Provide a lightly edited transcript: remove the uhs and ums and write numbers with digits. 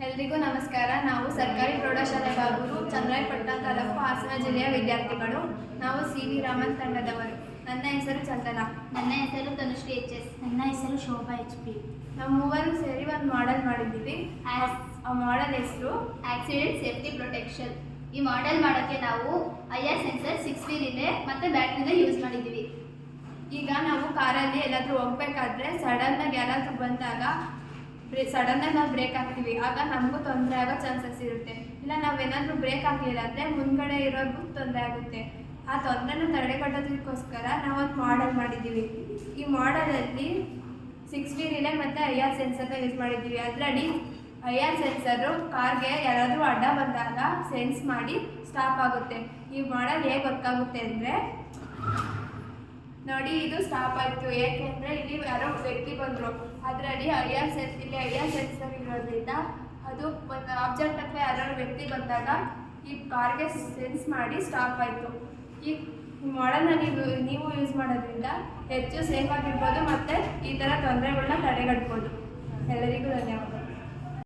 ಎಲ್ರಿಗೂ ನಮಸ್ಕಾರ. ನಾವು ಸರ್ಕಾರಿ ಪ್ರೌಢಶಾಲೆ ಬಾಗೂರು, ಚಂದ್ರಾಯಪಟ್ಟಣ ತಾಲೂಕು, ಹಾಸನ ಜಿಲ್ಲೆಯ ವಿದ್ಯಾರ್ಥಿಗಳು. ನಾವು CV ರಾಮನ್ ತಂಡದವರು. ನನ್ನ ಹೆಸರು ಚಂದನ. ನನ್ನ ಹೆಸರು ತನುಶ್ರೀ HS. ನನ್ನ ಹೆಸರು ಶೋಭಾ HP. ನಾವು ಮೂವರು ಸೇರಿ ಒಂದು ಮಾಡೆಲ್ ಮಾಡಿದ್ದೀವಿ. ಆ ಮಾಡೆಲ್ ಹೆಸರು ಆಕ್ಸಿಡೆಂಟ್ ಸೇಫ್ಟಿ ಪ್ರೊಟೆಕ್ಷನ್. ಈ ಮಾಡೆಲ್ ಮಾಡೋಕ್ಕೆ ನಾವು IR ಸೆನ್ಸರ್ 6 ವೀಲ್ ಇದೆ ಮತ್ತು ಬ್ಯಾಟ್ರಿನ ಯೂಸ್ ಮಾಡಿದ್ದೀವಿ. ಈಗ ನಾವು ಕಾರಲ್ಲಿ ಎಲ್ಲಾದರೂ ಹೋಗ್ಬೇಕಾದ್ರೆ ಸಡನ್ನಾಗಿ ಯಾರಾದರೂ ಬಂದಾಗ ಸಡನ್ನಾಗಿ ನಾವು ಬ್ರೇಕ್ ಹಾಕ್ತೀವಿ. ಆಗ ನಮಗೂ ತೊಂದರೆ ಆಗೋ ಚಾನ್ಸಸ್ ಇರುತ್ತೆ. ಇಲ್ಲ ನಾವೇನಾದರೂ ಬ್ರೇಕ್ ಹಾಕಲಿಲ್ಲ ಅಂದರೆ ಮುಂದ್ಗಡೆ ಇರೋದು ತೊಂದರೆ ಆಗುತ್ತೆ. ಆ ತೊಂದರೆನ ತಡೆಗಟ್ಟೋದಕ್ಕೋಸ್ಕರ ನಾವೊಂದು ಮಾಡೆಲ್ ಮಾಡಿದ್ದೀವಿ. ಈ ಮಾಡೆಲಲ್ಲಿ 6 ವೀಲ್ ಇದೆ ಮತ್ತು IR ಸೆನ್ಸರ್ನ ಯೂಸ್ ಮಾಡಿದ್ದೀವಿ. ಅದರಲ್ಲಿ IR ಸೆನ್ಸರು ಕಾರ್ಗೆ ಯಾರಾದರೂ ಅಡ್ಡ ಬಂದಾಗ ಸೆನ್ಸ್ ಮಾಡಿ ಸ್ಟಾಪ್ ಆಗುತ್ತೆ. ಈ ಮಾಡೆಲ್ ಹೇಗೆ ವರ್ಕ್ ಆಗುತ್ತೆ ಅಂದರೆ, ನೋಡಿ ಇದು ಸ್ಟಾಪ್ ಆಯಿತು. ಏಕೆಂದರೆ ಇಲ್ಲಿ ಯಾರೋ ವ್ಯಕ್ತಿ ಬಂದರು. ಅದರಲ್ಲಿ IR ಸೆನ್ಸರ್ ಇರೋದ್ರಿಂದ ಅದು ಒಂದು ಆಬ್ಜೆಕ್ಟ್ ಅಥವಾ ಯಾರೋ ವ್ಯಕ್ತಿ ಬಂದಾಗ ಈ ಕಾರ್ಗೆ ಸೆನ್ಸ್ ಮಾಡಿ ಸ್ಟಾಪ್ ಆಯಿತು. ಈ ಮಾಡೆಲ್ನ ನೀವು ಯೂಸ್ ಮಾಡೋದ್ರಿಂದ ಹೆಚ್ಚು ಸೇಫ್ ಆಗಿರ್ಬೋದು ಮತ್ತು ಈ ಥರ ತೊಂದರೆಗಳನ್ನ ತಡೆಗಟ್ಬೋದು. ಎಲ್ಲರಿಗೂ ಧನ್ಯವಾದ.